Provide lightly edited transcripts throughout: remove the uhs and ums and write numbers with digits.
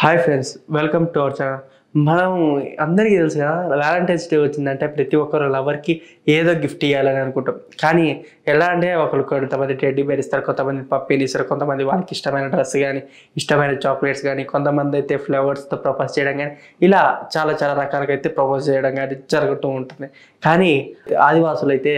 Hi friends, welcome to our channel. మనం అందరికీ తెలుసు కదా, వ్యాలంటైన్స్ డే వచ్చిందంటే ప్రతి ఒక్కరు లవర్కి ఏదో గిఫ్ట్ ఇవ్వాలని అనుకుంటాం. కానీ ఎలా అంటే కొంతమంది టెడ్డీ బేర్ ఇస్తారు, కొంతమంది పప్పీలు ఇస్తారు, కొంతమంది వాళ్ళకి ఇష్టమైన డ్రెస్ కానీ ఇష్టమైన చాక్లెట్స్ కానీ, కొంతమంది అయితే ఫ్లవర్స్తో ప్రపోజ్ చేయడం కానీ, ఇలా చాలా చాలా రకాలుగా అయితే ప్రపోజ్ చేయడం కానీ జరుగుతూ ఉంటుంది. కానీ ఆదివాసులు అయితే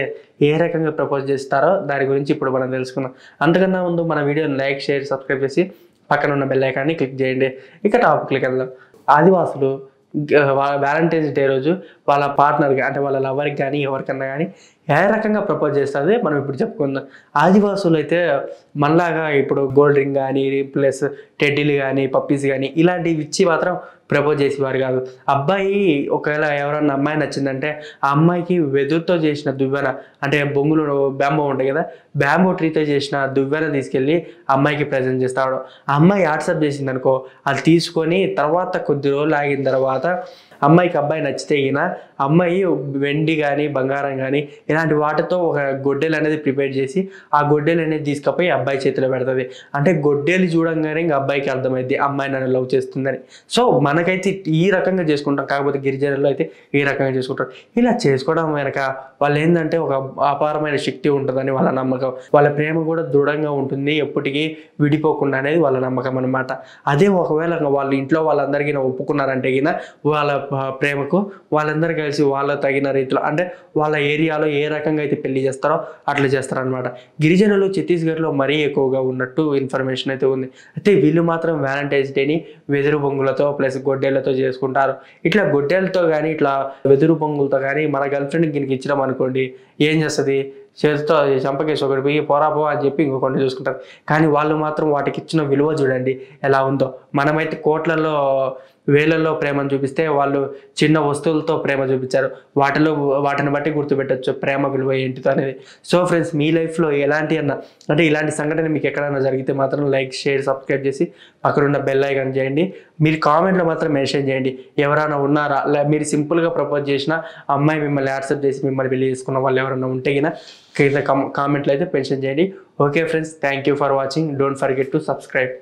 ఏ రకంగా ప్రపోజ్ చేస్తారో దాని గురించి ఇప్పుడు మనం తెలుసుకుందాం. అంతకన్నా ముందు మన వీడియోని లైక్, షేర్, సబ్స్క్రైబ్ చేసి పక్కన ఉన్న బెల్ ఐకాన్ని క్లిక్ చేయండి. ఇక టాపిక్కి వెళ్దాం. ఆదివాసులు వ్యాలంటైన్స్ డే రోజు వాళ్ళ పార్ట్నర్కి అంటే వాళ్ళ లవర్కి కానీ ఎవరికన్నా కానీ ఏ రకంగా ప్రపోజ్ చేస్తుంది మనం ఇప్పుడు చెప్పుకుందాం. ఆదివాసులు అయితే మనలాగా ఇప్పుడు గోల్డ్ రింగ్ కానీ ప్లస్ టెడ్డీలు కానీ పప్పీస్ కానీ ఇలాంటివి ఇచ్చి మాత్రం ప్రపోజ్ చేసేవారు కాదు. అబ్బాయి ఒకవేళ ఎవరన్నా అమ్మాయి నచ్చిందంటే ఆ అమ్మాయికి వెదురుతో చేసిన దువ్వెన అంటే బొంగులు బ్యాంబో ఉంటాయి కదా, బ్యాంబో ట్రీతో చేసిన దువ్వెన తీసుకెళ్ళి అమ్మాయికి ప్రజెంట్ చేస్తాడు. ఆ అమ్మాయి వాట్సాప్ చేసింది అనుకో, అది తీసుకొని తర్వాత కొద్ది రోజులు ఆగిన తర్వాత అమ్మాయికి అబ్బాయి నచ్చితే ఈయన అమ్మాయి వెండి కానీ బంగారం కానీ ఇలాంటి వాటితో ఒక గొడ్డెలు అనేది ప్రిపేర్ చేసి ఆ గొడ్డెలు అనేది తీసుకుపోయి అబ్బాయి చేతిలో పెడుతుంది. అంటే గొడ్డెలు చూడంగానే ఇంకా అబ్బాయికి అర్థమైంది అమ్మాయి నన్ను లవ్ చేస్తుందని. సో మనకైతే ఈ రకంగా చేసుకుంటాం, కాకపోతే గిరిజనుల్లో అయితే ఈ రకంగా చేసుకుంటారు. ఇలా చేసుకోవడం వెనక వాళ్ళు ఏంటంటే ఒక అపారమైన శక్తి ఉంటుందని వాళ్ళ నమ్మకం. వాళ్ళ ప్రేమ కూడా దృఢంగా ఉంటుంది, ఎప్పటికీ విడిపోకుండా అనేది వాళ్ళ నమ్మకం అనమాట. అదే ఒకవేళ వాళ్ళు ఇంట్లో వాళ్ళందరికీ ఒప్పుకున్నారంటే గిన వాళ్ళ ప్రేమకు వాళ్ళందరూ కలిసి వాళ్ళ తగిన రీతిలో అంటే వాళ్ళ ఏరియాలో ఏ రకంగా అయితే పెళ్లి చేస్తారో అట్లా చేస్తారనమాట. గిరిజనులు ఛత్తీస్గఢ్లో మరీ ఎక్కువగా ఉన్నట్టు ఇన్ఫర్మేషన్ అయితే ఉంది. అయితే వీళ్ళు మాత్రం వ్యాలంటైన్స్ డేని వెదురు బొంగులతో ప్లస్ గొడ్డేళ్లతో చేసుకుంటారు. ఇట్లా గొడ్డేలతో కానీ ఇట్లా వెదురు బొంగులతో కానీ మన గర్ల్ ఫ్రెండ్కి దీనికి ఇచ్చినాం అనుకోండి, ఏం చేస్తుంది, చేతితో చంపకేసి ఒకటి పోయి పోరాపో అని చెప్పి ఇంకొకటి చూసుకుంటారు. కానీ వాళ్ళు మాత్రం వాటికి ఇచ్చిన విలువ చూడండి ఎలా ఉందో. మనమైతే కోట్లలో వేలల్లో ప్రేమను చూపిస్తే వాళ్ళు చిన్న వస్తువులతో ప్రేమ చూపించారు. వాటిని బట్టి గుర్తుపెట్టచ్చు ప్రేమ విలువ ఏంటిదో అనేది. సో ఫ్రెండ్స్, మీ లైఫ్లో ఎలాంటి అంటే ఇలాంటి సంఘటన మీకు ఎక్కడైనా జరిగితే మాత్రం లైక్, షేర్, సబ్స్క్రైబ్ చేసి పక్కనున్న బెల్ ఐకాన్ చేయండి. మీరు కామెంట్లో మాత్రం మెన్షన్ చేయండి ఎవరైనా ఉన్నారా, మీరు సింపుల్గా ప్రపోజ్ చేసిన అమ్మాయి మిమ్మల్ని యాక్సెప్ట్ చేసి మిమ్మల్ని పెళ్లి చేసుకున్న వాళ్ళు ఎవరైనా ఉంటే కింద కామెంట్లో అయితే మెన్షన్ చేయండి. Okay friends, thank you for watching. Don't forget to subscribe.